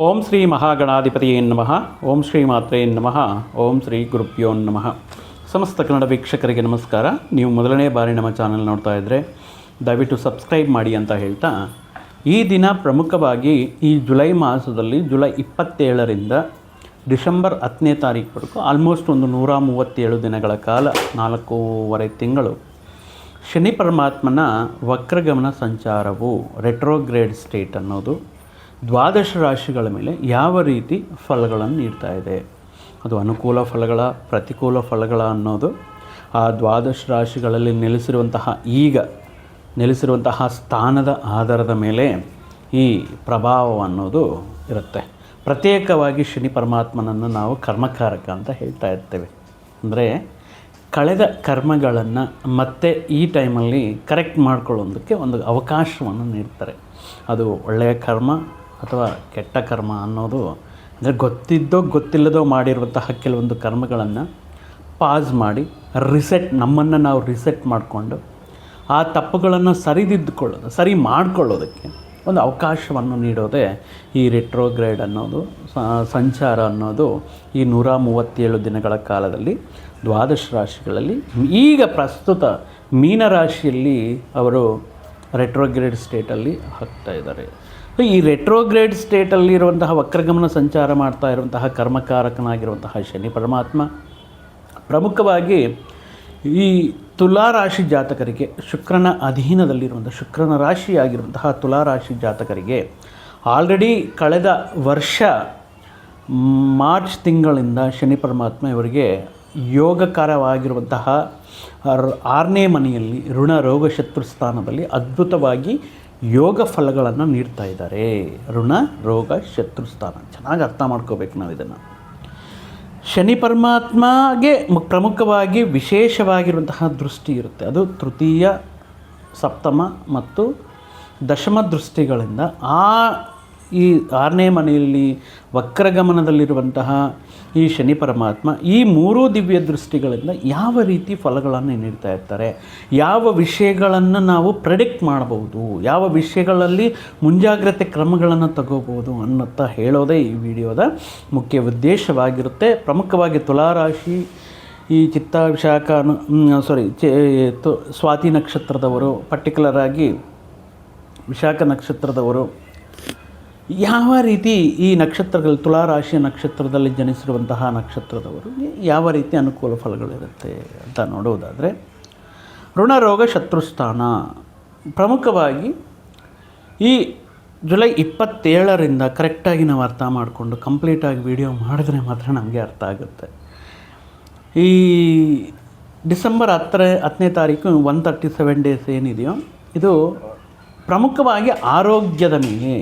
ಓಂ ಶ್ರೀ ಮಹಾಗಣಾಧಿಪತಿಯೇ ನಮಃ. ಓಂ ಶ್ರೀ ಮಾತ್ರೇ ನಮಃ. ಓಂ ಶ್ರೀ ಗುರುಭ್ಯೋ ನಮಃ. ಸಮಸ್ತ ಕನ್ನಡ ವೀಕ್ಷಕರಿಗೆ ನಮಸ್ಕಾರ. ನೀವು ಮೊದಲನೇ ಬಾರಿ ನಮ್ಮ ಚಾನಲ್ ನೋಡ್ತಾ ಇದ್ದರೆ ದಯವಿಟ್ಟು ಸಬ್ಸ್ಕ್ರೈಬ್ ಮಾಡಿ ಅಂತ ಹೇಳ್ತಾ, ಈ ದಿನ ಪ್ರಮುಖವಾಗಿ ಈ ಜುಲೈ ಮಾಸದಲ್ಲಿ ಜುಲೈ 27ರಿಂದ ಡಿಸೆಂಬರ್ 10ನೇ ತಾರೀಕುವರೆಗೂ ಆಲ್ಮೋಸ್ಟ್ ಒಂದು 137 ದಿನಗಳ ಕಾಲ, 4.5 ತಿಂಗಳು ಶನಿ ಪರಮಾತ್ಮನ ವಕ್ರಗಮನ ಸಂಚಾರವು ರೆಟ್ರೋಗ್ರೇಡ್ ಸ್ಟೇಟ್ ಅನ್ನೋದು ದ್ವಾದಶ ರಾಶಿಗಳ ಮೇಲೆ ಯಾವ ರೀತಿ ಫಲಗಳನ್ನು ನೀಡ್ತಾ ಇದೆ, ಅದು ಅನುಕೂಲ ಫಲಗಳ ಪ್ರತಿಕೂಲ ಫಲಗಳ ಅನ್ನೋದು ಆ ದ್ವಾದಶ ರಾಶಿಗಳಲ್ಲಿ ನೆಲೆಸಿರುವಂತಹ ಸ್ಥಾನದ ಆಧಾರದ ಮೇಲೆ ಈ ಪ್ರಭಾವ ಅನ್ನೋದು ಇರುತ್ತೆ. ಪ್ರತ್ಯೇಕವಾಗಿ ಶನಿ ಪರಮಾತ್ಮನನ್ನು ನಾವು ಕರ್ಮಕಾರಕ ಅಂತ ಹೇಳ್ತಾ ಇರ್ತೇವೆ. ಅಂದರೆ ಕಳೆದ ಕರ್ಮಗಳನ್ನು ಮತ್ತೆ ಈ ಟೈಮಲ್ಲಿ ಕರೆಕ್ಟ್ ಮಾಡ್ಕೊಳ್ಳೋದಕ್ಕೆ ಒಂದು ಅವಕಾಶವನ್ನು ನೀಡ್ತಾರೆ. ಅದು ಒಳ್ಳೆಯ ಕರ್ಮ ಅಥವಾ ಕೆಟ್ಟ ಕರ್ಮ ಅನ್ನೋದು, ಅಂದರೆ ಗೊತ್ತಿದ್ದೋ ಗೊತ್ತಿಲ್ಲದೋ ಮಾಡಿರುವಂತಹ ಕೆಲವೊಂದು ಕರ್ಮಗಳನ್ನು ಪಾಸ್ ಮಾಡಿ ನಮ್ಮನ್ನು ನಾವು ರಿಸೆಟ್ ಮಾಡಿಕೊಂಡು ಆ ತಪ್ಪುಗಳನ್ನು ಸರಿ ಮಾಡಿಕೊಳ್ಳೋದಕ್ಕೆ ಒಂದು ಅವಕಾಶವನ್ನು ನೀಡೋದೇ ಈ ರೆಟ್ರೋಗ್ರೇಡ್ ಅನ್ನೋದು, ಸಂಚಾರ ಅನ್ನೋದು. ಈ 137 ದಿನಗಳ ಕಾಲದಲ್ಲಿ ದ್ವಾದಶ ರಾಶಿಗಳಲ್ಲಿ ಈಗ ಪ್ರಸ್ತುತ ಮೀನರಾಶಿಯಲ್ಲಿ ಅವರು ರೆಟ್ರೋಗ್ರೇಡ್ ಸ್ಟೇಟಲ್ಲಿ ಹೋಗ್ತಾ ಇದ್ದಾರೆ. ಈ ರೆಟ್ರೋಗ್ರೇಡ್ ಸ್ಟೇಟಲ್ಲಿ ಇರುವಂತಹ ವಕ್ರಗಮನ ಸಂಚಾರ ಮಾಡ್ತಾ ಇರುವಂತಹ ಕರ್ಮಕಾರಕನಾಗಿರುವಂತಹ ಶನಿ ಪರಮಾತ್ಮ ಪ್ರಮುಖವಾಗಿ ಈ ತುಲಾರಾಶಿ ಜಾತಕರಿಗೆ, ಶುಕ್ರನ ಅಧೀನದಲ್ಲಿರುವಂಥ ಶುಕ್ರನ ರಾಶಿಯಾಗಿರುವಂತಹ ತುಲಾರಾಶಿ ಜಾತಕರಿಗೆ ಆಲ್ರೆಡಿ ಕಳೆದ ವರ್ಷ ಮಾರ್ಚ್ ತಿಂಗಳಿಂದ ಶನಿ ಪರಮಾತ್ಮ ಇವರಿಗೆ ಯೋಗಕರವಾಗಿರುವಂತಹ 6ನೇ ಮನೆಯಲ್ಲಿ ಋಣ ರೋಗ ಶತ್ರು ಸ್ಥಾನದಲ್ಲಿ ಅದ್ಭುತವಾಗಿ ಯೋಗ ಫಲಗಳನ್ನು ನೀಡ್ತಾ ಇದ್ದಾರೆ. ಋಣ ರೋಗ ಶತ್ರು ಸ್ಥಾನ ಚೆನ್ನಾಗಿ ಅರ್ಥ ಮಾಡ್ಕೋಬೇಕು ನಾವು ಇದನ್ನು. ಶನಿ ಪರಮಾತ್ಮಗೆ ಪ್ರಮುಖವಾಗಿ ವಿಶೇಷವಾಗಿರುವಂತಹ ದೃಷ್ಟಿ ಇರುತ್ತೆ. ಅದು ತೃತೀಯ, ಸಪ್ತಮ ಮತ್ತು ದಶಮ ದೃಷ್ಟಿಗಳಿಂದ ಈ 6ನೇ ಮನೆಯಲ್ಲಿ ವಕ್ರಗಮನದಲ್ಲಿರುವಂತಹ ಈ ಶನಿ ಪರಮಾತ್ಮ ಈ 3 ದಿವ್ಯ ದೃಷ್ಟಿಗಳಿಂದ ಯಾವ ರೀತಿ ಫಲಗಳನ್ನು ನೀಡ್ತಾ ಇರ್ತಾರೆ, ಯಾವ ವಿಷಯಗಳನ್ನು ನಾವು ಪ್ರೆಡಿಕ್ಟ್ ಮಾಡಬಹುದು, ಯಾವ ವಿಷಯಗಳಲ್ಲಿ ಮುಂಜಾಗ್ರತೆ ಕ್ರಮಗಳನ್ನು ತಗೋಬೋದು ಅನ್ನೋಂಥ ಹೇಳೋದೇ ಈ ವಿಡಿಯೋದ ಮುಖ್ಯ ಉದ್ದೇಶವಾಗಿರುತ್ತೆ. ಪ್ರಮುಖವಾಗಿ ತುಲಾರಾಶಿ, ಈ ಚಿತ್ತ ವಿಶಾಖ ಸ್ವಾತಿ ನಕ್ಷತ್ರದವರು, ಪರ್ಟಿಕ್ಯುಲರ್ ಆಗಿ ವಿಶಾಖ ನಕ್ಷತ್ರದವರು ಯಾವ ರೀತಿ ಈ ನಕ್ಷತ್ರಗಳು, ತುಲಾರಾಶಿಯ ನಕ್ಷತ್ರದಲ್ಲಿ ಜನಿಸಿರುವಂತಹ ನಕ್ಷತ್ರದವರು ಯಾವ ರೀತಿ ಅನುಕೂಲ ಫಲಗಳಿರುತ್ತೆ ಅಂತ ನೋಡುವುದಾದರೆ, ಋಣರೋಗ ಶತ್ರುಸ್ಥಾನ ಪ್ರಮುಖವಾಗಿ ಈ ಜುಲೈ 27ರಿಂದ ಕರೆಕ್ಟಾಗಿ ನಾವು ಅರ್ಥ ಮಾಡಿಕೊಂಡು ಕಂಪ್ಲೀಟಾಗಿ ವಿಡಿಯೋ ಮಾಡಿದ್ರೆ ಮಾತ್ರ ನಮಗೆ ಅರ್ಥ ಆಗುತ್ತೆ. ಈ ಡಿಸೆಂಬರ್ 10ನೇ ತಾರೀಕು 137 ಡೇಸ್ ಏನಿದೆಯೋ ಇದು ಪ್ರಮುಖವಾಗಿ ಆರೋಗ್ಯದ ಮೇಲೆ.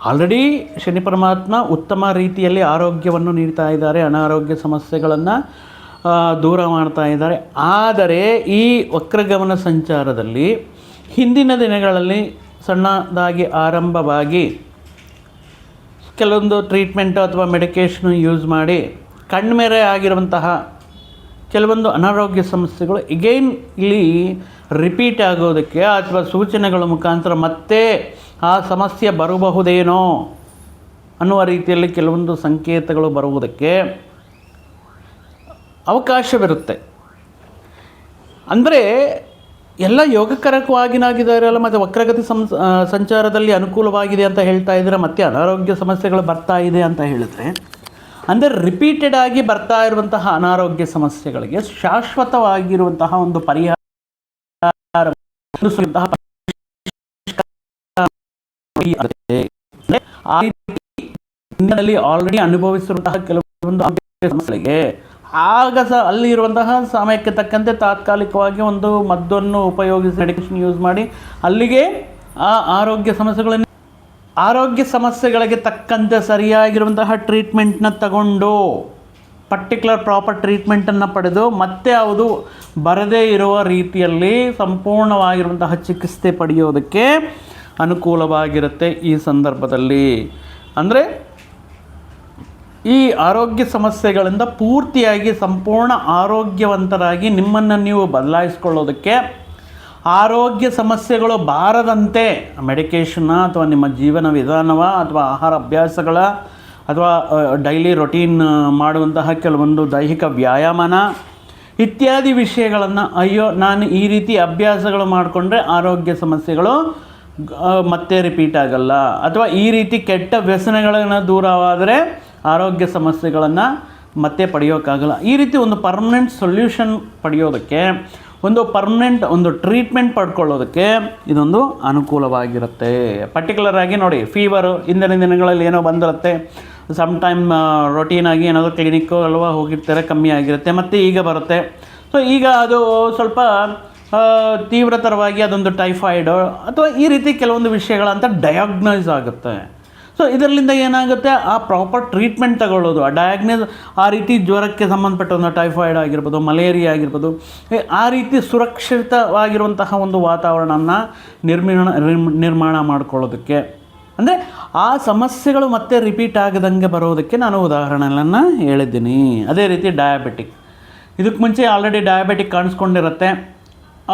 ಆಲ್ರೆಡಿ ಶನಿ ಪರಮಾತ್ಮ ಉತ್ತಮ ರೀತಿಯಲ್ಲಿ ಆರೋಗ್ಯವನ್ನು ನೀಡ್ತಾ ಇದ್ದಾರೆ, ಅನಾರೋಗ್ಯ ಸಮಸ್ಯೆಗಳನ್ನು ದೂರ ಮಾಡ್ತಾ ಇದ್ದಾರೆ. ಆದರೆ ಈ ವಕ್ರಗಮನ ಸಂಚಾರದಲ್ಲಿ ಹಿಂದಿನ ದಿನಗಳಲ್ಲಿ ಸಣ್ಣದಾಗಿ ಆರಂಭವಾಗಿ ಕೆಲವೊಂದು ಟ್ರೀಟ್ಮೆಂಟು ಅಥವಾ ಮೆಡಿಕೇಷನು ಯೂಸ್ ಮಾಡಿ ಕಣ್ಮೆರೆ ಆಗಿರುವಂತಹ ಕೆಲವೊಂದು ಅನಾರೋಗ್ಯ ಸಮಸ್ಯೆಗಳು ಎಗೈನ್ ಇಲ್ಲಿ ರಿಪೀಟ್ ಆಗೋದಕ್ಕೆ ಅಥವಾ ಸೂಚನೆಗಳ ಮುಖಾಂತರ ಮತ್ತೆ ಆ ಸಮಸ್ಯೆ ಬರಬಹುದೇನೋ ಅನ್ನುವ ರೀತಿಯಲ್ಲಿ ಕೆಲವೊಂದು ಸಂಕೇತಗಳು ಬರುವುದಕ್ಕೆ ಅವಕಾಶವಿರುತ್ತೆ. ಅಂದರೆ ಎಲ್ಲ ಯೋಗಕರವಾಗಿನಾಗಿದ್ದಾರಲ್ಲ, ಮತ್ತು ವಕ್ರಗತಿ ಸಂಚಾರದಲ್ಲಿ ಅನುಕೂಲವಾಗಿದೆ ಅಂತ ಹೇಳ್ತಾ ಇದ್ದಾರೆ, ಮತ್ತು ಅನಾರೋಗ್ಯ ಸಮಸ್ಯೆಗಳು ಬರ್ತಾ ಇದೆ ಅಂತ ಹೇಳಿದ್ರೆ, ಅಂದರೆ ರಿಪೀಟೆಡ್ ಆಗಿ ಬರ್ತಾ ಇರುವಂತಹ ಅನಾರೋಗ್ಯ ಸಮಸ್ಯೆಗಳಿಗೆ ಶಾಶ್ವತವಾಗಿರುವಂತಹ ಒಂದು ಪರಿಹಾರ ಆಲ್ರೆಡಿ ಅನುಭವಿಸಿರುವಂತಹ ಕೆಲವೊಂದು ಸಮಸ್ಯೆಗಳಿಗೆ ಅಲ್ಲಿ ಇರುವಂತಹ ಸಮಯಕ್ಕೆ ತಕ್ಕಂತೆ ತಾತ್ಕಾಲಿಕವಾಗಿ ಒಂದು ಮದ್ದನ್ನು ಉಪಯೋಗಿಸಿ ಮೆಡಿಕೇಷನ್ ಯೂಸ್ ಮಾಡಿ ಅಲ್ಲಿಗೆ ಆ ಆರೋಗ್ಯ ಸಮಸ್ಯೆಗಳಿಗೆ ತಕ್ಕಂತೆ ಸರಿಯಾಗಿರುವಂತಹ ಟ್ರೀಟ್ಮೆಂಟ್ನ ತಗೊಂಡು ಪರ್ಟಿಕ್ಯುಲರ್ ಪ್ರಾಪರ್ ಟ್ರೀಟ್ಮೆಂಟನ್ನು ಪಡೆದು ಮತ್ತೆ ಅದು ಬರದೇ ಇರುವ ರೀತಿಯಲ್ಲಿ ಸಂಪೂರ್ಣವಾಗಿರುವಂತಹ ಚಿಕಿತ್ಸೆ ಪಡೆಯೋದಕ್ಕೆ ಅನುಕೂಲವಾಗಿರುತ್ತೆ ಈ ಸಂದರ್ಭದಲ್ಲಿ. ಅಂದರೆ ಈ ಆರೋಗ್ಯ ಸಮಸ್ಯೆಗಳಿಂದ ಪೂರ್ತಿಯಾಗಿ ಸಂಪೂರ್ಣ ಆರೋಗ್ಯವಂತರಾಗಿ ನಿಮ್ಮನ್ನು ನೀವು ಬದಲಾಯಿಸ್ಕೊಳ್ಳೋದಕ್ಕೆ ಆರೋಗ್ಯ ಸಮಸ್ಯೆಗಳು ಬಾರದಂತೆ ಮೆಡಿಕೇಷನ್ನ ಅಥವಾ ನಿಮ್ಮ ಜೀವನ ವಿಧಾನವ ಅಥವಾ ಆಹಾರ ಅಭ್ಯಾಸಗಳ ಅಥವಾ ಡೈಲಿ ರೊಟೀನ್ ಮಾಡುವಂತಹ ಕೆಲವೊಂದು ದೈಹಿಕ ವ್ಯಾಯಾಮನ ಇತ್ಯಾದಿ ವಿಷಯಗಳನ್ನು ಅಯ್ಯೋ ನಾನು ಈ ರೀತಿ ಅಭ್ಯಾಸಗಳು ಮಾಡಿಕೊಂಡ್ರೆ ಆರೋಗ್ಯ ಸಮಸ್ಯೆಗಳು ಮತ್ತೆ ರಿಪೀಟ್ ಆಗಲ್ಲ, ಅಥವಾ ಈ ರೀತಿ ಕೆಟ್ಟ ವ್ಯಸನಗಳನ್ನು ದೂರವಾದರೆ ಆರೋಗ್ಯ ಸಮಸ್ಯೆಗಳನ್ನು ಮತ್ತೆ ಪಡೆಯೋಕ್ಕಾಗಲ್ಲ. ಈ ರೀತಿ ಒಂದು ಪರ್ಮನೆಂಟ್ ಸೊಲ್ಯೂಷನ್ ಪಡೆಯೋದಕ್ಕೆ, ಒಂದು ಪರ್ಮನೆಂಟ್ ಒಂದು ಟ್ರೀಟ್ಮೆಂಟ್ ಪಡ್ಕೊಳ್ಳೋದಕ್ಕೆ ಇದೊಂದು ಅನುಕೂಲವಾಗಿರುತ್ತೆ. ಪರ್ಟಿಕ್ಯುಲರ್ ಆಗಿ ನೋಡಿ, ಫೀವರು ಇಂದಿನ ದಿನಗಳಲ್ಲಿ ಏನೋ ಬಂದಿರುತ್ತೆ, ಸಮ್ ಟೈಮ್ ರೊಟೀನಾಗಿ ಏನಾದರೂ ಕ್ಲಿನಿಕ್ಕು ಅಲ್ವಾ ಹೋಗಿರ್ತಾರೆ, ಕಮ್ಮಿ ಆಗಿರುತ್ತೆ, ಮತ್ತು ಈಗ ಬರುತ್ತೆ. ಸೊ ಈಗ ಅದು ಸ್ವಲ್ಪ ತೀವ್ರತರವಾಗಿ ಅದೊಂದು ಟೈಫಾಯ್ಡು ಅಥವಾ ಈ ರೀತಿ ಕೆಲವೊಂದು ವಿಷಯಗಳಂತ ಡಯಾಗ್ನೈಸ್ ಆಗುತ್ತೆ. ಸೊ ಇದರಿಂದ ಏನಾಗುತ್ತೆ, ಆ ಪ್ರಾಪರ್ ಟ್ರೀಟ್ಮೆಂಟ್ ತಗೊಳ್ಳೋದು, ಆ ಡಯಾಗ್ನೈಸ್ ಆ ರೀತಿ ಜ್ವರಕ್ಕೆ ಸಂಬಂಧಪಟ್ಟ ಒಂದು ಟೈಫಾಯ್ಡ್ ಆಗಿರ್ಬೋದು, ಮಲೇರಿಯಾ ಆಗಿರ್ಬೋದು, ಆ ರೀತಿ ಸುರಕ್ಷಿತವಾಗಿರುವಂತಹ ಒಂದು ವಾತಾವರಣನ ನಿರ್ಮಾಣ ಮಾಡ್ಕೊಳ್ಳೋದಕ್ಕೆ, ಅಂದರೆ ಆ ಸಮಸ್ಯೆಗಳು ಮತ್ತೆ ರಿಪೀಟ್ ಆಗದಂಗೆ ಬರೋದಕ್ಕೆ ನಾನು ಉದಾಹರಣೆಗಳನ್ನು ಹೇಳಿದ್ದೀನಿ. ಅದೇ ರೀತಿ ಡಯಾಬಿಟಿಕ್, ಇದಕ್ಕೆ ಮುಂಚೆ ಆಲ್ರೆಡಿ ಡಯಾಬಿಟಿಕ್ ಕಾಣಿಸ್ಕೊಂಡಿರುತ್ತೆ,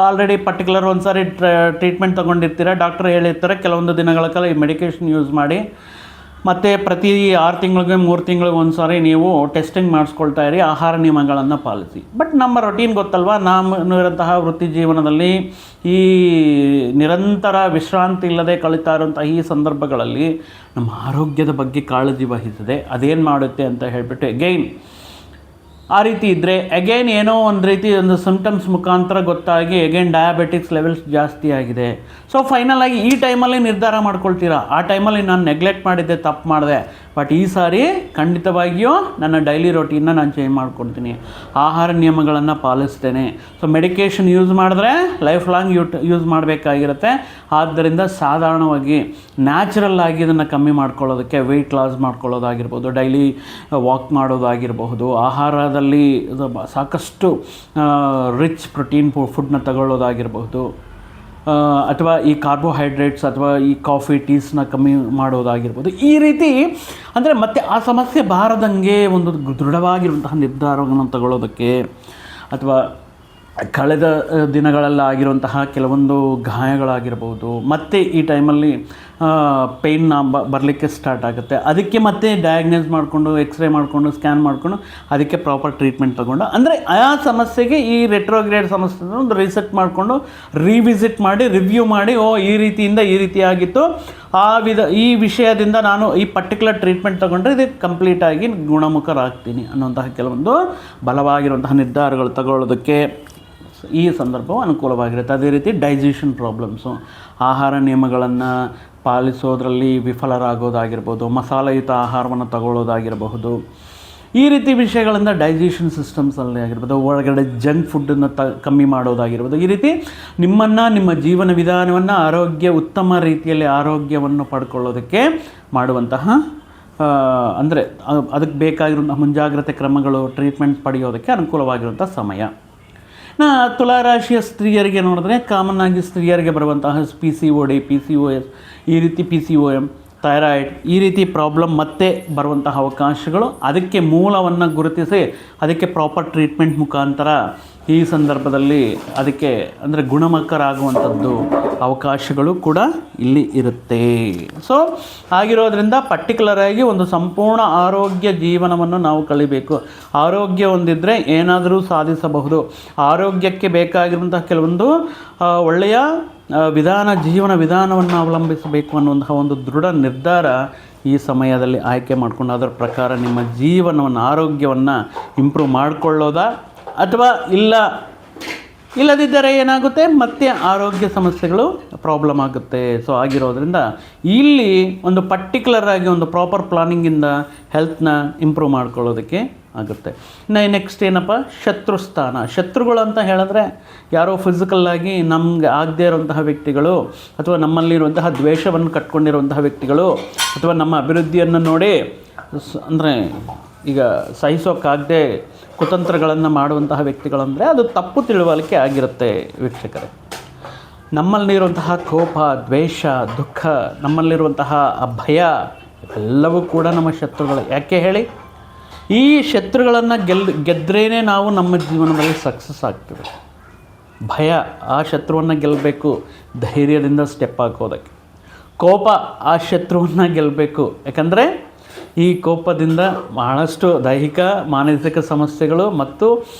ಆಲ್ರೆಡಿ ಪರ್ಟಿಕ್ಯುಲರ್ ಒಂದು ಸಾರಿ ಟ್ರೀಟ್ಮೆಂಟ್ ತೊಗೊಂಡಿರ್ತೀರ, ಡಾಕ್ಟರ್ ಹೇಳಿರ್ತಾರೆ ಕೆಲವೊಂದು ದಿನಗಳ ಕಾಲ ಈ ಮೆಡಿಕೇಷನ್ ಯೂಸ್ ಮಾಡಿ, ಮತ್ತು ಪ್ರತಿ 6 ತಿಂಗಳಿಗೆ 3 ತಿಂಗಳಿಗೆ ಒಂದು ಸಾರಿ ನೀವು ಟೆಸ್ಟಿಂಗ್ ಮಾಡಿಸ್ಕೊಳ್ತಾ ಇರಿ, ಆಹಾರ ನಿಯಮಗಳನ್ನು ಪಾಲಿಸಿ. ಬಟ್ ನಮ್ಮ ರೊಟೀನ್ ಗೊತ್ತಲ್ವ, ನಮ್ಮಂತಹ ವೃತ್ತಿ ಜೀವನದಲ್ಲಿ ಈ ನಿರಂತರ ವಿಶ್ರಾಂತಿ ಇಲ್ಲದೆ ಕಳೀತಾ ಇರುವಂಥ ಈ ಸಂದರ್ಭಗಳಲ್ಲಿ ನಮ್ಮ ಆರೋಗ್ಯದ ಬಗ್ಗೆ ಕಾಳಜಿ ವಹಿಸದೆ ಅದೇನು ಮಾಡುತ್ತೆ ಅಂತ ಹೇಳಿಬಿಟ್ಟು ಎಗೈನ್ ಆ ರೀತಿ ಇದ್ದರೆ ಅಗೈನ್ ಏನೋ ಒಂದು ರೀತಿ ಒಂದು ಸಿಂಪ್ಟಮ್ಸ್ ಮುಖಾಂತರ ಗೊತ್ತಾಗಿ ಅಗೈನ್ ಡಯಾಬಿಟಿಕ್ಸ್ ಲೆವೆಲ್ಸ್ ಜಾಸ್ತಿ ಆಗಿದೆ. ಸೊ ಫೈನಲಾಗಿ ಈ ಟೈಮಲ್ಲಿ ನಿರ್ಧಾರ ಮಾಡ್ಕೊಳ್ತೀರಾ, ಆ ಟೈಮಲ್ಲಿ ನಾನು ನೆಗ್ಲೆಕ್ಟ್ ಮಾಡಿದ್ದೆ, ತಪ್ಪು ಮಾಡಿದೆ, ಬಟ್ ಈ ಸಾರಿ ಖಂಡಿತವಾಗಿಯೂ ನನ್ನ ಡೈಲಿ ರೊಟೀನ್ನ ನಾನು ಚೇಂಜ್ ಮಾಡ್ಕೊಳ್ತೀನಿ, ಆಹಾರ ನಿಯಮಗಳನ್ನು ಪಾಲಿಸ್ತೇನೆ. ಸೊ ಮೆಡಿಕೇಷನ್ ಯೂಸ್ ಮಾಡಿದ್ರೆ ಲೈಫ್ ಲಾಂಗ್ ಯೂಸ್ ಮಾಡಬೇಕಾಗಿರುತ್ತೆ. ಆದ್ದರಿಂದ ಸಾಧಾರಣವಾಗಿ ನ್ಯಾಚುರಲ್ ಆಗಿ ಇದನ್ನು ಕಮ್ಮಿ ಮಾಡ್ಕೊಳ್ಳೋದಕ್ಕೆ ವೆಯ್ಟ್ ಲಾಸ್ ಮಾಡ್ಕೊಳ್ಳೋದಾಗಿರ್ಬೋದು, ಡೈಲಿ ವಾಕ್ ಮಾಡೋದಾಗಿರಬಹುದು, ಆಹಾರದಲ್ಲಿ ಸಾಕಷ್ಟು ರಿಚ್ ಪ್ರೋಟೀನ್ ಫುಡ್ನ ತಗೊಳ್ಳೋದಾಗಿರಬಹುದು, ಅಥವಾ ಈ ಕಾರ್ಬೋಹೈಡ್ರೇಟ್ಸ್ ಅಥವಾ ಈ ಕಾಫಿ ಟೀಸ್ನ ಕಮ್ಮಿ ಮಾಡೋದಾಗಿರ್ಬೋದು. ಈ ರೀತಿ ಅಂದರೆ ಮತ್ತೆ ಆ ಸಮಸ್ಯೆ ಬಾರದಂಗೆ ಒಂದು ದೃಢವಾಗಿರುವಂತಹ ನಿರ್ಧಾರಗಳನ್ನು ತಗೊಳ್ಳೋದಕ್ಕೆ, ಅಥವಾ ಕಳೆದ ದಿನಗಳಲ್ಲಾಗಿರುವಂತಹ ಕೆಲವೊಂದು ಗಾಯಗಳಾಗಿರ್ಬೋದು, ಮತ್ತು ಈ ಟೈಮಲ್ಲಿ ಪೇಯ್ನ ಬರಲಿಕ್ಕೆ ಸ್ಟಾರ್ಟ್ ಆಗುತ್ತೆ, ಅದಕ್ಕೆ ಮತ್ತೆ ಡಯಾಗ್ನೈಸ್ ಮಾಡಿಕೊಂಡು ಎಕ್ಸ್ರೇ ಮಾಡಿಕೊಂಡು ಸ್ಕ್ಯಾನ್ ಮಾಡಿಕೊಂಡು ಅದಕ್ಕೆ ಪ್ರಾಪರ್ ಟ್ರೀಟ್ಮೆಂಟ್ ತೊಗೊಂಡು, ಅಂದರೆ ಆ ಸಮಸ್ಯೆಗೆ ಈ ರೆಟ್ರೋಗ್ರೇಡ್ ಸಮಸ್ಯೆ ಒಂದು ರಿಸೆಟ್ ಮಾಡಿಕೊಂಡು ರಿವಿಸಿಟ್ ಮಾಡಿ ರಿವ್ಯೂ ಮಾಡಿ, ಈ ರೀತಿಯಿಂದ ಈ ರೀತಿ ಆಗಿತ್ತು, ಈ ವಿಷಯದಿಂದ ನಾನು ಈ ಪರ್ಟಿಕ್ಯುಲರ್ ಟ್ರೀಟ್ಮೆಂಟ್ ತೊಗೊಂಡ್ರೆ ಇದಕ್ಕೆ ಕಂಪ್ಲೀಟಾಗಿ ಗುಣಮುಖರಾಗ್ತೀನಿ ಅನ್ನೋಂತಹ ಕೆಲವೊಂದು ಬಲವಾಗಿರುವಂತಹ ನಿರ್ಧಾರಗಳು ತಗೊಳ್ಳೋದಕ್ಕೆ ಈ ಸಂದರ್ಭವು ಅನುಕೂಲವಾಗಿರುತ್ತೆ. ಅದೇ ರೀತಿ ಡೈಜೆಷನ್ ಪ್ರಾಬ್ಲಮ್ಸು, ಆಹಾರ ನಿಯಮಗಳನ್ನು ಪಾಲಿಸೋದ್ರಲ್ಲಿ ವಿಫಲರಾಗೋದಾಗಿರ್ಬೋದು, ಮಸಾಲೆಯುತ ಆಹಾರವನ್ನು ತಗೊಳ್ಳೋದಾಗಿರಬಹುದು, ಈ ರೀತಿ ವಿಷಯಗಳಿಂದ ಡೈಜೆಷನ್ ಸಿಸ್ಟಮ್ಸಲ್ಲಿ ಆಗಿರ್ಬೋದು, ಒಳಗಡೆ ಜಂಕ್ ಫುಡ್ಡನ್ನು ಕಮ್ಮಿ ಮಾಡೋದಾಗಿರ್ಬೋದು, ಈ ರೀತಿ ನಿಮ್ಮ ಜೀವನ ವಿಧಾನವನ್ನು ಉತ್ತಮ ರೀತಿಯಲ್ಲಿ ಆರೋಗ್ಯವನ್ನು ಪಡ್ಕೊಳ್ಳೋದಕ್ಕೆ ಮಾಡುವಂತಹ ಅಂದರೆ ಅದಕ್ಕೆ ಬೇಕಾಗಿರುವಂಥ ಮುಂಜಾಗ್ರತೆ ಕ್ರಮಗಳು, ಟ್ರೀಟ್ಮೆಂಟ್ ಪಡೆಯೋದಕ್ಕೆ ಅನುಕೂಲವಾಗಿರುವಂಥ ಸಮಯ. ತುಲಾರಾಶಿಯ ಸ್ತ್ರೀಯರಿಗೆ ನೋಡಿದ್ರೆ ಕಾಮನ್ ಆಗಿ ಸ್ತ್ರೀಯರಿಗೆ ಬರುವಂತಹ PCOD, PCOS, ಈ ರೀತಿ PCOM, ಥೈರಾಯ್ಡ್, ಈ ರೀತಿ ಪ್ರಾಬ್ಲಮ್ ಮತ್ತೆ ಬರುವಂತಹ ಅವಕಾಶಗಳು, ಅದಕ್ಕೆ ಮೂಲವನ್ನು ಗುರುತಿಸಿ ಅದಕ್ಕೆ ಪ್ರಾಪರ್ ಟ್ರೀಟ್ಮೆಂಟ್ ಮುಖಾಂತರ ಈ ಸಂದರ್ಭದಲ್ಲಿ ಅದಕ್ಕೆ ಅಂದರೆ ಗುಣಮುಖರಾಗುವಂಥದ್ದು ಅವಕಾಶಗಳು ಕೂಡ ಇಲ್ಲಿ ಇರುತ್ತೆ. ಸೊ ಆಗಿರೋದ್ರಿಂದ ಪರ್ಟಿಕ್ಯುಲರಾಗಿ ಒಂದು ಸಂಪೂರ್ಣ ಆರೋಗ್ಯ ಜೀವನವನ್ನು ನಾವು ಕಲಿಬೇಕು. ಆರೋಗ್ಯ ಹೊಂದಿದ್ರೆ ಏನಾದರೂ ಸಾಧಿಸಬಹುದು. ಆರೋಗ್ಯಕ್ಕೆ ಬೇಕಾಗಿರುವಂತಹ ಕೆಲವೊಂದು ಒಳ್ಳೆಯ ಜೀವನ ವಿಧಾನವನ್ನು ಅವಲಂಬಿಸಬೇಕು ಅನ್ನುವಂತಹ ಒಂದು ದೃಢ ನಿರ್ಧಾರ ಈ ಸಮಯದಲ್ಲಿ ಆಯ್ಕೆ ಮಾಡಿಕೊಂಡು ಅದರ ಪ್ರಕಾರ ನಿಮ್ಮ ಜೀವನವನ್ನು, ಆರೋಗ್ಯವನ್ನು ಇಂಪ್ರೂವ್ ಮಾಡಿಕೊಳ್ಳೋದಾ, ಅಥವಾ ಇಲ್ಲದಿದ್ದರೆ ಏನಾಗುತ್ತೆ, ಮತ್ತೆ ಆರೋಗ್ಯ ಸಮಸ್ಯೆಗಳು ಪ್ರಾಬ್ಲಮ್ ಆಗುತ್ತೆ. ಸೊ ಆಗಿರೋದ್ರಿಂದ ಇಲ್ಲಿ ಒಂದು ಪರ್ಟಿಕ್ಯುಲರ್ ಆಗಿ ಒಂದು ಪ್ರಾಪರ್ ಪ್ಲಾನಿಂಗಿಂದ ಹೆಲ್ತ್ನ ಇಂಪ್ರೂವ್ ಮಾಡ್ಕೊಳ್ಳೋದಕ್ಕೆ ಆಗುತ್ತೆ. ನೆಕ್ಸ್ಟ್ ಏನಪ್ಪ, ಶತ್ರುಸ್ಥಾನ. ಶತ್ರುಗಳು ಅಂತ ಹೇಳಿದ್ರೆ ಯಾರೋ ಫಿಸಿಕಲ್ಲಾಗಿ ನಮಗೆ ಆಗದೇ ಇರುವಂತಹ ವ್ಯಕ್ತಿಗಳು, ಅಥವಾ ನಮ್ಮಲ್ಲಿರುವಂತಹ ದ್ವೇಷವನ್ನು ಕಟ್ಕೊಂಡಿರುವಂತಹ ವ್ಯಕ್ತಿಗಳು, ಅಥವಾ ನಮ್ಮ ಅಭಿವೃದ್ಧಿಯನ್ನು ನೋಡಿ ಅಂದರೆ ಈಗ ಸಹಿಸೋಕ್ಕಾಗದೆ ಕುತಂತ್ರಗಳನ್ನು ಮಾಡುವಂತಹ ವ್ಯಕ್ತಿಗಳಂದರೆ ಅದು ತಪ್ಪು ತಿಳುವಳಿಕೆ ಆಗಿರುತ್ತೆ ವೀಕ್ಷಕರೇ. ನಮ್ಮಲ್ಲಿರುವಂತಹ ಕೋಪ, ದ್ವೇಷ, ದುಃಖ, ನಮ್ಮಲ್ಲಿರುವಂತಹ ಭಯ ಎಲ್ಲವೂ ಕೂಡ ನಮ್ಮ ಶತ್ರುಗಳು. ಯಾಕೆ ಹೇಳಿ? ಈ ಶತ್ರುಗಳನ್ನು ಗೆದ್ರೇ ನಾವು ನಮ್ಮ ಜೀವನದಲ್ಲಿ ಸಕ್ಸಸ್ ಆಗ್ತೀವಿ. ಭಯ, ಆ ಶತ್ರುವನ್ನು ಗೆಲ್ಲಬೇಕು ಧೈರ್ಯದಿಂದ ಸ್ಟೆಪ್ ಹಾಕೋದಕ್ಕೆ. ಕೋಪ, ಆ ಶತ್ರುವನ್ನು ಗೆಲ್ಲಬೇಕು. ಯಾಕಂದರೆ ಈ ಕೋಪದಿಂದ ಬಹಳಷ್ಟು ದೈಹಿಕ ಮಾನಸಿಕ ಸಮಸ್ಯೆಗಳು ಮತ್ತು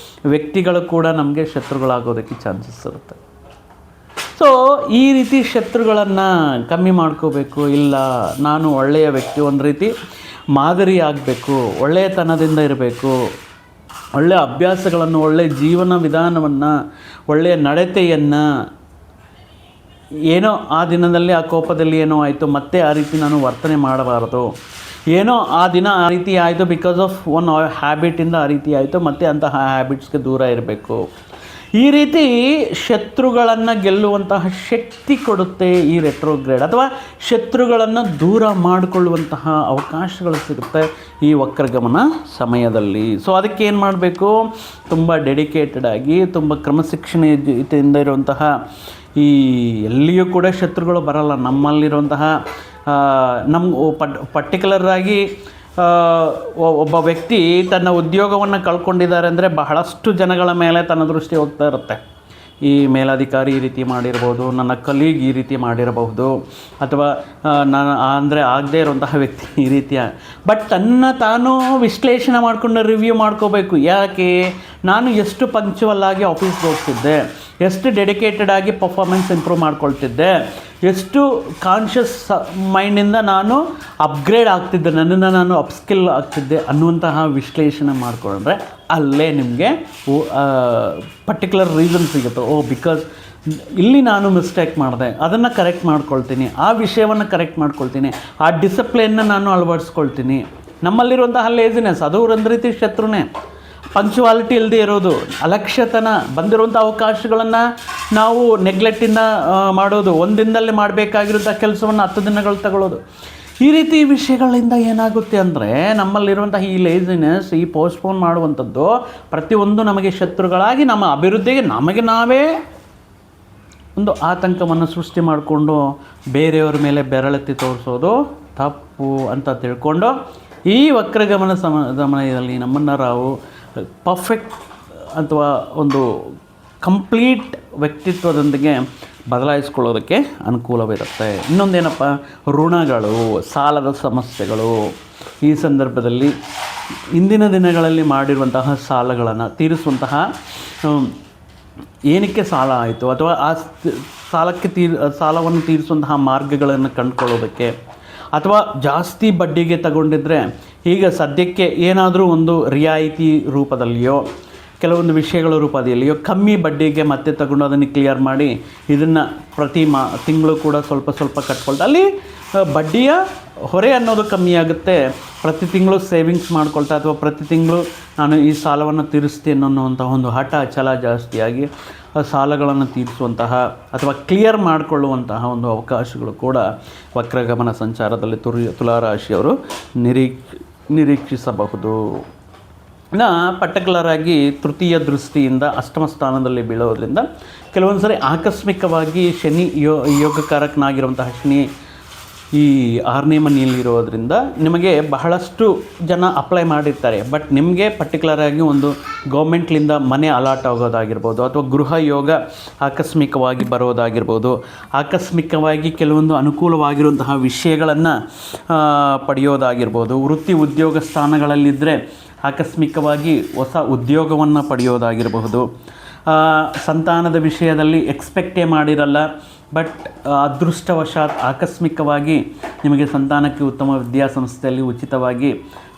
ವ್ಯಕ್ತಿಗಳು ಕೂಡ ನಮಗೆ ಶತ್ರುಗಳಾಗೋದಕ್ಕೆ ಚಾನ್ಸಸ್ ಇರುತ್ತೆ. ಸೊ ಈ ರೀತಿ ಶತ್ರುಗಳನ್ನು ಕಮ್ಮಿ ಮಾಡ್ಕೋಬೇಕು. ಇಲ್ಲ, ನಾನು ಒಳ್ಳೆಯ ವ್ಯಕ್ತಿ, ಒಂದು ರೀತಿ ಮಾದರಿ ಆಗಬೇಕು, ಒಳ್ಳೆಯತನದಿಂದ ಇರಬೇಕು, ಒಳ್ಳೆಯ ಅಭ್ಯಾಸಗಳನ್ನು, ಒಳ್ಳೆಯ ಜೀವನ ವಿಧಾನವನ್ನು, ಒಳ್ಳೆಯ ನಡತೆಯನ್ನು, ಏನೋ ಆ ದಿನದಲ್ಲಿ ಆ ಕೋಪದಲ್ಲಿ ಏನೋ ಆಯಿತು ಮತ್ತೆ ಆ ರೀತಿ ನಾನು ವರ್ತನೆ ಮಾಡಬಾರದು. ಏನೋ ಆ ದಿನ ಆ ರೀತಿ ಆಯಿತು ಬಿಕಾಸ್ ಆಫ್ ಒನ್ ಹ್ಯಾಬಿಟಿಂದ ಆ ರೀತಿ ಆಯಿತು, ಮತ್ತು ಅಂತಹ ಹ್ಯಾಬಿಟ್ಸ್ಗೆ ದೂರ ಇರಬೇಕು. ಈ ರೀತಿ ಶತ್ರುಗಳನ್ನು ಗೆಲ್ಲುವಂತಹ ಶಕ್ತಿ ಕೊಡುತ್ತೆ ಈ ರೆಟ್ರೋಗ್ರೇಡ್, ಅಥವಾ ಶತ್ರುಗಳನ್ನು ದೂರ ಮಾಡಿಕೊಳ್ಳುವಂತಹ ಅವಕಾಶಗಳು ಸಿಗುತ್ತೆ ಈ ವಕ್ರಗಮನ ಸಮಯದಲ್ಲಿ. ಸೊ ಅದಕ್ಕೆ ಏನು ಮಾಡಬೇಕು? ತುಂಬ ಡೆಡಿಕೇಟೆಡ್ ಆಗಿ, ತುಂಬ ಕ್ರಮಶಿಕ್ಷಣೆಯಿಂದ ಇರುವಂತಹ, ಈ ಎಲ್ಲಿಯೂ ಕೂಡ ಶತ್ರುಗಳು ಬರಲ್ಲ. ನಮ್ಮಲ್ಲಿರುವಂತಹ ಪರ್ಟಿಕ್ಯುಲರಾಗಿ ಒಬ್ಬ ವ್ಯಕ್ತಿ ತನ್ನ ಉದ್ಯೋಗವನ್ನು ಕಳ್ಕೊಂಡಿದ್ದಾರೆ ಅಂದರೆ ಬಹಳಷ್ಟು ಜನಗಳ ಮೇಲೆ ತನ್ನ ದೃಷ್ಟಿ ಹೋಗ್ತಾ ಇರುತ್ತೆ. ಈ ಮೇಲಾಧಿಕಾರಿ ಈ ರೀತಿ ಮಾಡಿರ್ಬೋದು, ನನ್ನ ಕಲೀಗ್ ಈ ರೀತಿ ಮಾಡಿರಬಹುದು, ಅಥವಾ ನಾನು ಅಂದರೆ ಆಗದೇ ಇರುವಂತಹ ವ್ಯಕ್ತಿ ಈ ರೀತಿಯ. ಬಟ್ ತನ್ನ ತಾನು ವಿಶ್ಲೇಷಣೆ ಮಾಡಿಕೊಂಡು ರಿವ್ಯೂ ಮಾಡ್ಕೋಬೇಕು. ಯಾಕೆ ನಾನು ಎಷ್ಟು ಪಂಕ್ಚುವಲ್ ಆಗಿ ಆಫೀಸ್ಗೆ ಹೋಗ್ತಿದ್ದೆ, ಎಷ್ಟು ಡೆಡಿಕೇಟೆಡ್ ಆಗಿ ಪರ್ಫಾರ್ಮೆನ್ಸ್ ಇಂಪ್ರೂವ್ ಮಾಡ್ಕೊಳ್ತಿದ್ದೆ, ಎಷ್ಟು ಕಾನ್ಷಿಯಸ್ ಮೈಂಡಿಂದ ನಾನು ಅಪ್ಗ್ರೇಡ್ ಆಗ್ತಿದ್ದೆ, ನನ್ನನ್ನು ನಾನು ಅಪ್ಸ್ಕಿಲ್ ಆಗ್ತಿದ್ದೆ ಅನ್ನುವಂತಹ ವಿಶ್ಲೇಷಣೆ ಮಾಡಿಕೊಂಡ್ರೆ ಅಲ್ಲೇ ನಿಮಗೆ ಪರ್ಟಿಕ್ಯುಲರ್ ರೀಸನ್ ಸಿಗುತ್ತೆ. ಬಿಕಾಸ್ ಇಲ್ಲಿ ನಾನು ಮಿಸ್ಟೇಕ್ ಮಾಡಿದೆ, ಅದನ್ನು ಕರೆಕ್ಟ್ ಮಾಡ್ಕೊಳ್ತೀನಿ, ಆ ವಿಷಯವನ್ನು ಕರೆಕ್ಟ್ ಮಾಡ್ಕೊಳ್ತೀನಿ, ಆ ಡಿಸಿಪ್ಲಿನ್ನ ನಾನು ಅಳವಡಿಸ್ಕೊಳ್ತೀನಿ. ನಮ್ಮಲ್ಲಿರುವಂತಹ ಲೇಜಿನೆಸ್ ಅದು ಒಂದು ರೀತಿ ಶತ್ರುನೇ. ಪಂಕ್ಚುವಾಲಿಟಿ ಇಲ್ಲದೆ ಇರೋದು, ಅಲಕ್ಷ್ಯತನ, ಬಂದಿರುವಂಥ ಅವಕಾಶಗಳನ್ನು ನಾವು ನೆಗ್ಲೆಕ್ಟಿಂದ ಮಾಡೋದು, ಒಂದು ದಿನದಲ್ಲಿ ಮಾಡಬೇಕಾಗಿರುವಂಥ ಕೆಲಸವನ್ನು 10 ದಿನಗಳು ತಗೊಳ್ಳೋದು. ಈ ರೀತಿ ವಿಷಯಗಳಿಂದ ಏನಾಗುತ್ತೆ ಅಂದರೆ ನಮ್ಮಲ್ಲಿರುವಂಥ ಈ ಲೇಜಿನೆಸ್, ಈ ಪೋಸ್ಟ್ಪೋನ್ ಮಾಡುವಂಥದ್ದು ಪ್ರತಿಯೊಂದು ನಮಗೆ ಶತ್ರುಗಳಾಗಿ ನಮ್ಮ ಅಭಿವೃದ್ಧಿಗೆ ನಮಗೆ ನಾವೇ ಒಂದು ಆತಂಕವನ್ನು ಸೃಷ್ಟಿ ಮಾಡಿಕೊಂಡು ಬೇರೆಯವ್ರ ಮೇಲೆ ಬೆರಳೆತ್ತಿ ತೋರಿಸೋದು ತಪ್ಪು ಅಂತ ತಿಳ್ಕೊಂಡು ಈ ವಕ್ರಗಮನ ಸಮಯದಲ್ಲಿ ನಮ್ಮನ್ನು ನಾವು ಪರ್ಫೆಕ್ಟ್ ಅಥವಾ ಒಂದು ಕಂಪ್ಲೀಟ್ ವ್ಯಕ್ತಿತ್ವದೊಂದಿಗೆ ಬದಲಾಯಿಸ್ಕೊಳ್ಳೋದಕ್ಕೆ ಅನುಕೂಲವಿರುತ್ತೆ. ಇನ್ನೊಂದೇನಪ್ಪ, ಋಣಗಳು, ಸಾಲದ ಸಮಸ್ಯೆಗಳು. ಈ ಸಂದರ್ಭದಲ್ಲಿ ಇಂದಿನ ದಿನಗಳಲ್ಲಿ ಮಾಡಿರುವಂತಹ ಸಾಲಗಳನ್ನು ತೀರಿಸುವಂತಹ, ಏನಕ್ಕೆ ಸಾಲ ಆಯಿತು ಅಥವಾ ಆ ಸಾಲವನ್ನು ತೀರಿಸುವಂತಹ ಮಾರ್ಗಗಳನ್ನು ಕಂಡುಕೊಳ್ಳೋದಕ್ಕೆ, ಅಥವಾ ಜಾಸ್ತಿ ಬಡ್ಡಿಗೆ ತಗೊಂಡಿದ್ದರೆ ಈಗ ಸದ್ಯಕ್ಕೆ ಏನಾದರೂ ಒಂದು ರಿಯಾಯಿತಿ ರೂಪದಲ್ಲಿಯೋ ಕೆಲವೊಂದು ವಿಷಯಗಳ ರೂಪದಲ್ಲಿಯೋ ಕಮ್ಮಿ ಬಡ್ಡಿಗೆ ಮತ್ತೆ ತಗೊಂಡು ಅದನ್ನು ಕ್ಲಿಯರ್ ಮಾಡಿ ಇದನ್ನು ಪ್ರತಿ ತಿಂಗಳು ಕೂಡ ಸ್ವಲ್ಪ ಸ್ವಲ್ಪ ಕಟ್ಕೊಳ್ತಾ ಅಲ್ಲಿ ಬಡ್ಡಿಯ ಹೊರೆ ಅನ್ನೋದು ಕಮ್ಮಿ ಆಗುತ್ತೆ. ಪ್ರತಿ ತಿಂಗಳು ಸೇವಿಂಗ್ಸ್ ಮಾಡ್ಕೊಳ್ತಾ ಅಥವಾ ಪ್ರತಿ ತಿಂಗಳು ನಾನು ಈ ಸಾಲವನ್ನು ತೀರಿಸ್ತೀನಿ ಅನ್ನೋಂಥ ಒಂದು ಹಠ ಛಲ ಜಾಸ್ತಿಯಾಗಿ ಸಾಲಗಳನ್ನು ತೀರಿಸುವಂತಹ ಅಥವಾ ಕ್ಲಿಯರ್ ಮಾಡಿಕೊಳ್ಳುವಂತಹ ಒಂದು ಅವಕಾಶಗಳು ಕೂಡ ವಕ್ರಗಮನ ಸಂಚಾರದಲ್ಲಿ ತುಲಾರಾಶಿಯವರು ನಿರೀಕ್ಷಿಸಬಹುದು. ಪರ್ಟಿಕ್ಯುಲರಾಗಿ ತೃತೀಯ ದೃಷ್ಟಿಯಿಂದ ಅಷ್ಟಮ ಸ್ಥಾನದಲ್ಲಿ ಬೀಳೋದ್ರಿಂದ ಕೆಲವೊಂದು ಸರಿ ಆಕಸ್ಮಿಕವಾಗಿ ಶನಿ ಯೋಗಕಾರಕನಾಗಿರುವಂತಹ ಶನಿ ಈ 6ನೇ ಮನೆಯಲ್ಲಿರೋದ್ರಿಂದ ನಿಮಗೆ ಬಹಳಷ್ಟು ಜನ ಅಪ್ಲೈ ಮಾಡಿರ್ತಾರೆ. ಬಟ್ ನಿಮಗೆ ಪರ್ಟಿಕ್ಯುಲರಾಗಿ ಒಂದು ಗೌರ್ಮೆಂಟ್ಲಿಂದ ಮನೆ ಅಲಾಟ್ ಆಗೋದಾಗಿರ್ಬೋದು, ಅಥವಾ ಗೃಹ ಯೋಗ ಆಕಸ್ಮಿಕವಾಗಿ ಬರೋದಾಗಿರ್ಬೋದು, ಆಕಸ್ಮಿಕವಾಗಿ ಕೆಲವೊಂದು ಅನುಕೂಲವಾಗಿರುವಂತಹ ವಿಷಯಗಳನ್ನು ಪಡೆಯೋದಾಗಿರ್ಬೋದು, ವೃತ್ತಿ ಉದ್ಯೋಗ ಸ್ಥಾನಗಳಲ್ಲಿದ್ದರೆ ಆಕಸ್ಮಿಕವಾಗಿ ಹೊಸ ಉದ್ಯೋಗವನ್ನು ಪಡೆಯೋದಾಗಿರಬಹುದು, ಸಂತಾನದ ವಿಷಯದಲ್ಲಿ ಎಕ್ಸ್ಪೆಕ್ಟೇ ಮಾಡಿರಲ್ಲ ಬಟ್ ಅದೃಷ್ಟವಶಾತ್ ಆಕಸ್ಮಿಕವಾಗಿ ನಿಮಗೆ ಸಂತಾನಕ್ಕೆ ಉತ್ತಮ ವಿದ್ಯಾಸಂಸ್ಥೆಯಲ್ಲಿ ಉಚಿತವಾಗಿ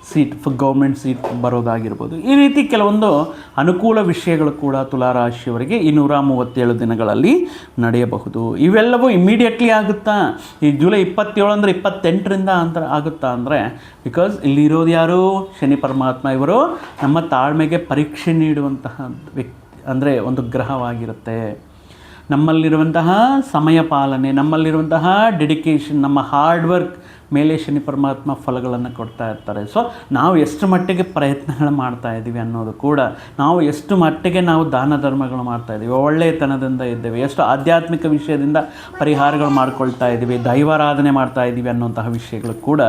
ಸೀಟ್ ಗೌರ್ಮೆಂಟ್ ಸೀಟ್ ಬರೋದಾಗಿರ್ಬೋದು. ಈ ರೀತಿ ಕೆಲವೊಂದು ಅನುಕೂಲ ವಿಷಯಗಳು ಕೂಡ ತುಲಾರಾಶಿಯವರಿಗೆ ಈ 137 ದಿನಗಳಲ್ಲಿ ನಡೆಯಬಹುದು. ಇವೆಲ್ಲವೂ ಇಮ್ಮಿಡಿಯೇಟ್ಲಿ ಆಗುತ್ತಾ? ಈ ಜುಲೈ 27 ಅಂದರೆ 28ರಿಂದ ಅಂತ ಆಗುತ್ತಾ ಅಂದರೆ, ಬಿಕಾಸ್ ಇಲ್ಲಿರೋದು ಯಾರು? ಶನಿ ಪರಮಾತ್ಮ. ಇವರು ನಮ್ಮ ತಾಳ್ಮೆಗೆ ಪರೀಕ್ಷೆ ನೀಡುವಂತಹ ಅಂದರೆ ಒಂದು ಗ್ರಹವಾಗಿರುತ್ತೆ. ನಮ್ಮಲ್ಲಿರುವಂತಹ ಸಮಯ ಪಾಲನೆ, ನಮ್ಮಲ್ಲಿರುವಂತಹ ಡೆಡಿಕೇಷನ್, ನಮ್ಮ ಹಾರ್ಡ್ ವರ್ಕ್ ಮೇಲೆ ಶನಿ ಪರಮಾತ್ಮ ಫಲಗಳನ್ನು ಕೊಡ್ತಾ ಇರ್ತಾರೆ. ಸೊ ನಾವು ಎಷ್ಟು ಮಟ್ಟಿಗೆ ಪ್ರಯತ್ನಗಳು ಮಾಡ್ತಾ ಇದ್ದೀವಿ ಅನ್ನೋದು ಕೂಡ, ನಾವು ಎಷ್ಟು ಮಟ್ಟಿಗೆ ನಾವು ದಾನ ಧರ್ಮಗಳು ಮಾಡ್ತಾ ಇದ್ದೀವಿ, ಒಳ್ಳೆಯತನದಿಂದ ಇದ್ದೇವೆ, ಎಷ್ಟು ಆಧ್ಯಾತ್ಮಿಕ ವಿಷಯದಿಂದ ಪರಿಹಾರಗಳು ಮಾಡ್ಕೊಳ್ತಾ ಇದ್ದೀವಿ, ದೈವಾರಾಧನೆ ಮಾಡ್ತಾ ಇದ್ದೀವಿ ಅನ್ನುವಂತಹ ವಿಷಯಗಳು ಕೂಡ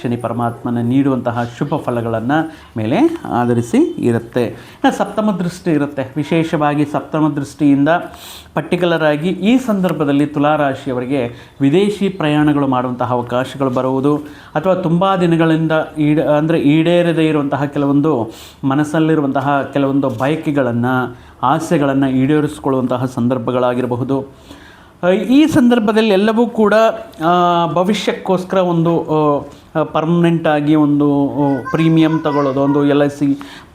ಶನಿ ಪರಮಾತ್ಮನ ನೀಡುವಂತಹ ಶುಭ ಫಲಗಳನ್ನು ಮೇಲೆ ಆಧರಿಸಿ ಇರುತ್ತೆ. ಸಪ್ತಮ ದೃಷ್ಟಿ ಇರುತ್ತೆ. ವಿಶೇಷವಾಗಿ ಸಪ್ತಮ ದೃಷ್ಟಿಯಿಂದ ಪರ್ಟಿಕ್ಯುಲರ್ ಆಗಿ ಈ ಸಂದರ್ಭದಲ್ಲಿ ತುಲಾರಾಶಿಯವರಿಗೆ ವಿದೇಶಿ ಪ್ರಯಾಣಗಳು ಮಾಡುವಂತಹ ಅವಕಾಶಗಳು ಬರುವುದು, ಅಥವಾ ತುಂಬ ದಿನಗಳಿಂದ ಈಡೇರದೇ ಇರುವಂತಹ ಕೆಲವೊಂದು ಮನಸ್ಸಲ್ಲಿರುವಂತಹ ಕೆಲವೊಂದು ಬಯಕೆಗಳನ್ನು, ಆಸೆಗಳನ್ನು ಈಡೇರಿಸಿಕೊಳ್ಳುವಂತಹ ಸಂದರ್ಭಗಳಾಗಿರಬಹುದು. ಈ ಸಂದರ್ಭದಲ್ಲಿ ಎಲ್ಲವೂ ಕೂಡ ಭವಿಷ್ಯಕ್ಕೋಸ್ಕರ ಒಂದು ಪರ್ಮನೆಂಟಾಗಿ ಒಂದು ಪ್ರೀಮಿಯಂ ತಗೊಳ್ಳೋದು, ಒಂದು LIC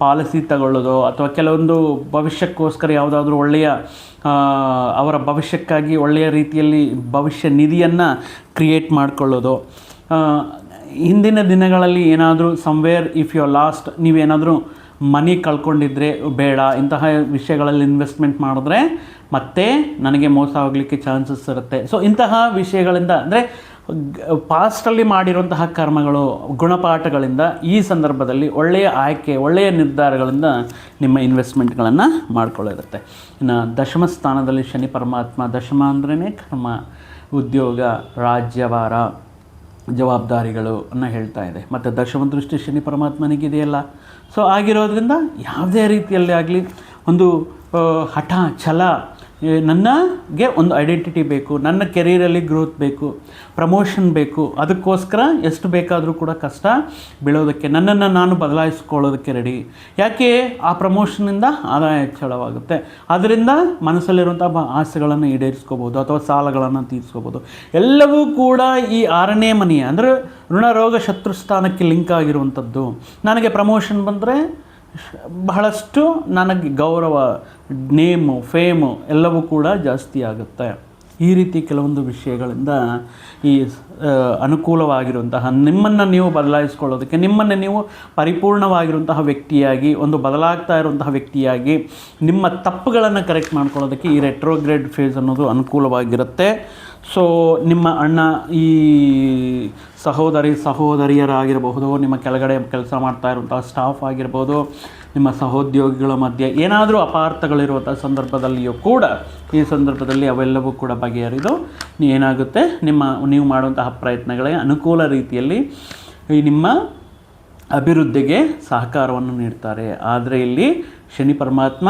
ಪಾಲಿಸಿ ತಗೊಳ್ಳೋದು, ಅಥವಾ ಕೆಲವೊಂದು ಭವಿಷ್ಯಕ್ಕೋಸ್ಕರ ಯಾವುದಾದ್ರೂ ಒಳ್ಳೆಯ ಅವರ ಭವಿಷ್ಯಕ್ಕಾಗಿ ಒಳ್ಳೆಯ ರೀತಿಯಲ್ಲಿ ಭವಿಷ್ಯ ನಿಧಿಯನ್ನು ಕ್ರಿಯೇಟ್ ಮಾಡಿಕೊಳ್ಳೋದು. ಹಿಂದಿನ ದಿನಗಳಲ್ಲಿ ಏನಾದರೂ ಸಮ್ವೇರ್ ಇಫ್ ಯು ಲಾಸ್ಟ್, ನೀವೇನಾದರೂ ಮನಿ ಕಳ್ಕೊಂಡಿದ್ರೆ ಬೇಡ, ಇಂತಹ ವಿಷಯಗಳಲ್ಲಿ ಇನ್ವೆಸ್ಟ್ಮೆಂಟ್ ಮಾಡಿದ್ರೆ ಮತ್ತೆ ನನಗೆ ಮೋಸ ಆಗಲಿಕ್ಕೆ ಚಾನ್ಸಸ್ ಇರುತ್ತೆ. ಸೊ ಇಂತಹ ವಿಷಯಗಳಿಂದ, ಅಂದರೆ ಪಾಸ್ಟಲ್ಲಿ ಮಾಡಿರುವಂತಹ ಕರ್ಮಗಳು, ಗುಣಪಾಠಗಳಿಂದ ಈ ಸಂದರ್ಭದಲ್ಲಿ ಒಳ್ಳೆಯ ಆಯ್ಕೆ, ಒಳ್ಳೆಯ ನಿರ್ಧಾರಗಳಿಂದ ನಿಮ್ಮ ಇನ್ವೆಸ್ಟ್ಮೆಂಟ್ಗಳನ್ನು ಮಾಡ್ಕೊಳ್ಳಿರುತ್ತೆ. ಇನ್ನು ದಶಮ ಸ್ಥಾನದಲ್ಲಿ ಶನಿ ಪರಮಾತ್ಮ, ದಶಮ ಅಂದ್ರೇ ಕರ್ಮ, ಉದ್ಯೋಗ, ರಾಜ್ಯಭಾರ, ಜವಾಬ್ದಾರಿಗಳು ಅನ್ನು ಹೇಳ್ತಾ ಇದೆ. ಮತ್ತು ದಶಮ ದೃಷ್ಟಿ ಶನಿ ಪರಮಾತ್ಮನಿಗಿದೆಯಲ್ಲ. ಸೊ ಆಗಿರೋದ್ರಿಂದ ಯಾವುದೇ ರೀತಿಯಲ್ಲಿ ಆಗಲಿ ಒಂದು ಹಠ, ಛಲ, ನನಗೆ ಒಂದು ಐಡೆಂಟಿಟಿ ಬೇಕು, ನನ್ನ ಕೆರಿಯರಲ್ಲಿ ಗ್ರೋತ್ ಬೇಕು, ಪ್ರಮೋಷನ್ ಬೇಕು, ಅದಕ್ಕೋಸ್ಕರ ಎಷ್ಟು ಬೇಕಾದರೂ ಕೂಡ ಕಷ್ಟ ಬೀಳೋದಕ್ಕೆ, ನನ್ನನ್ನು ನಾನು ಬದಲಾಯಿಸ್ಕೊಳ್ಳೋದಕ್ಕೆ ರೆಡಿ. ಯಾಕೆ? ಆ ಪ್ರಮೋಷನಿಂದ ಆದಾಯ ಹೆಚ್ಚಳವಾಗುತ್ತೆ, ಅದರಿಂದ ಮನಸ್ಸಲ್ಲಿರುವಂಥ ಆಸೆಗಳನ್ನು ಈಡೇರಿಸ್ಕೋಬೋದು, ಅಥವಾ ಸಾಲಗಳನ್ನು ತೀರಿಸ್ಕೋಬೋದು. ಎಲ್ಲವೂ ಕೂಡ ಈ 6ನೇ ಮನೆಯ, ಅಂದರೆ ಋಣ ರೋಗ ಶತ್ರುಸ್ಥಾನಕ್ಕೆ ಲಿಂಕ್ ಆಗಿರುವಂಥದ್ದು. ನನಗೆ ಪ್ರಮೋಷನ್ ಬಂದರೆ ಬಹಳಷ್ಟು ನನಗೆ ಗೌರವ, ನೇಮು, ಫೇಮು ಎಲ್ಲವೂ ಕೂಡ ಜಾಸ್ತಿ ಆಗುತ್ತೆ. ಈ ರೀತಿ ಕೆಲವೊಂದು ವಿಷಯಗಳಿಂದ ಈ ಅನುಕೂಲವಾಗಿರುವಂತಹ ನಿಮ್ಮನ್ನು ನೀವು ಬದಲಾಯಿಸ್ಕೊಳ್ಳೋದಕ್ಕೆ, ನಿಮ್ಮನ್ನು ನೀವು ಪರಿಪೂರ್ಣವಾಗಿರುವಂತಹ ವ್ಯಕ್ತಿಯಾಗಿ, ಒಂದು ಬದಲಾಗ್ತಾ ಇರುವಂತಹ ವ್ಯಕ್ತಿಯಾಗಿ, ನಿಮ್ಮ ತಪ್ಪುಗಳನ್ನು ಕರೆಕ್ಟ್ ಮಾಡ್ಕೊಳ್ಳೋದಕ್ಕೆ ಈ ರೆಟ್ರೋಗ್ರೇಡ್ ಫೇಸ್ ಅನ್ನೋದು ಅನುಕೂಲವಾಗಿರುತ್ತೆ. ಸೊ ನಿಮ್ಮ ಅಣ್ಣ, ಈ ಸಹೋದರಿಯರಾಗಿರಬಹುದು, ನಿಮ್ಮ ಕೆಳಗಡೆ ಕೆಲಸ ಮಾಡ್ತಾ ಇರುವಂಥ ಸ್ಟಾಫ್ ಆಗಿರ್ಬೋದು, ನಿಮ್ಮ ಸಹೋದ್ಯೋಗಿಗಳ ಮಧ್ಯೆ ಏನಾದರೂ ಅಪಾರ್ಥಗಳಿರುವಂಥ ಸಂದರ್ಭದಲ್ಲಿಯೂ ಕೂಡ ಈ ಸಂದರ್ಭದಲ್ಲಿ ಅವೆಲ್ಲವೂ ಕೂಡ ಬಗೆಹರಿದು ಏನಾಗುತ್ತೆ, ನೀವು ಮಾಡುವಂತಹ ಪ್ರಯತ್ನಗಳಿಗೆ ಅನುಕೂಲ ರೀತಿಯಲ್ಲಿ ಈ ನಿಮ್ಮ ಅಭಿವೃದ್ಧಿಗೆ ಸಹಕಾರವನ್ನು ನೀಡ್ತಾರೆ. ಆದರೆ ಇಲ್ಲಿ ಶನಿ ಪರಮಾತ್ಮ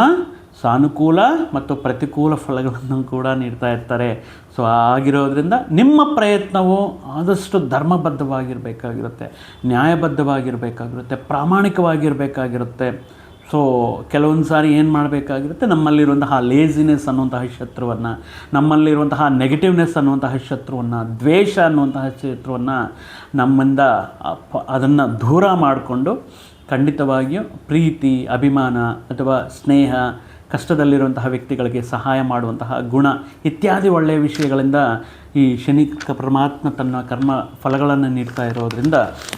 ಸಾನುಕೂಲ ಮತ್ತು ಪ್ರತಿಕೂಲ ಫಲಗಳನ್ನು ಕೂಡ ನೀಡ್ತಾ ಇರ್ತಾರೆ. ಸೊ ಆಗಿರೋದ್ರಿಂದ ನಿಮ್ಮ ಪ್ರಯತ್ನವು ಆದಷ್ಟು ಧರ್ಮಬದ್ಧವಾಗಿರಬೇಕಾಗಿರುತ್ತೆ, ನ್ಯಾಯಬದ್ಧವಾಗಿರಬೇಕಾಗಿರುತ್ತೆ, ಪ್ರಾಮಾಣಿಕವಾಗಿರಬೇಕಾಗಿರುತ್ತೆ. ಸೊ ಕೆಲವೊಂದು ಸಾರಿ ಏನು ಮಾಡಬೇಕಾಗಿರುತ್ತೆ, ನಮ್ಮಲ್ಲಿರುವಂತಹ ಲೇಜಿನೆಸ್ ಅನ್ನುವಂತಹ ಶತ್ರುವನ್ನು, ನಮ್ಮಲ್ಲಿರುವಂತಹ ನೆಗೆಟಿವ್ನೆಸ್ ಅನ್ನುವಂತಹ ಶತ್ರುವನ್ನು, ದ್ವೇಷ ಅನ್ನುವಂತಹ ಶತ್ರುವನ್ನು ನಮ್ಮಿಂದ ಅದನ್ನು ದೂರ ಮಾಡಿಕೊಂಡು ಖಂಡಿತವಾಗಿಯೂ ಪ್ರೀತಿ, ಅಭಿಮಾನ ಅಥವಾ ಸ್ನೇಹ, ಕಷ್ಟದಲ್ಲಿರುವಂತಹ ವ್ಯಕ್ತಿಗಳಿಗೆ ಸಹಾಯ ಮಾಡುವಂತಹ ಗುಣ ಇತ್ಯಾದಿ ಒಳ್ಳೆಯ ವಿಷಯಗಳಿಂದ ಈ ಶನಿ ಪರಮಾತ್ಮ ತನ್ನ ಕರ್ಮ ಫಲಗಳನ್ನು ನೀಡ್ತಾ ಇರೋದರಿಂದ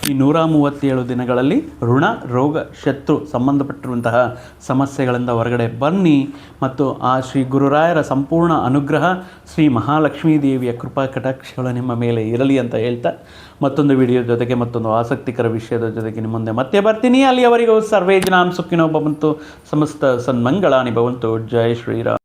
ಈ 137 ದಿನಗಳಲ್ಲಿ ಋಣ ರೋಗ ಶತ್ರು ಸಂಬಂಧಪಟ್ಟಿರುವಂತಹ ಸಮಸ್ಯೆಗಳಿಂದ ಹೊರಗಡೆ ಬನ್ನಿ. ಮತ್ತು ಆ ಶ್ರೀ ಗುರುರಾಯರ ಸಂಪೂರ್ಣ ಅನುಗ್ರಹ, ಶ್ರೀ ಮಹಾಲಕ್ಷ್ಮೀ ದೇವಿಯ ಕೃಪಾ ಕಟಾಕ್ಷಗಳು ನಿಮ್ಮ ಮೇಲೆ ಇರಲಿ ಅಂತ ಹೇಳ್ತಾ, ಮತ್ತೊಂದು ವಿಡಿಯೋ ಜೊತೆಗೆ ಮತ್ತೊಂದು ಆಸಕ್ತಿಕರ ವಿಷಯದ ಜೊತೆಗೆ ನಿಮ್ಮ ಮುಂದೆ ಮತ್ತೆ ಬರ್ತೀನಿ. ಅಲ್ಲಿಯವರೆಗೂ ಸರ್ವೇ ಜನಾಂ ಸುಖಿನೋ ಭವಂತು, ಸಮಸ್ತ ಸನ್ಮಂಗಳಾನಿ ಭವಂತು. ಜೈ ಶ್ರೀರಾಮ್.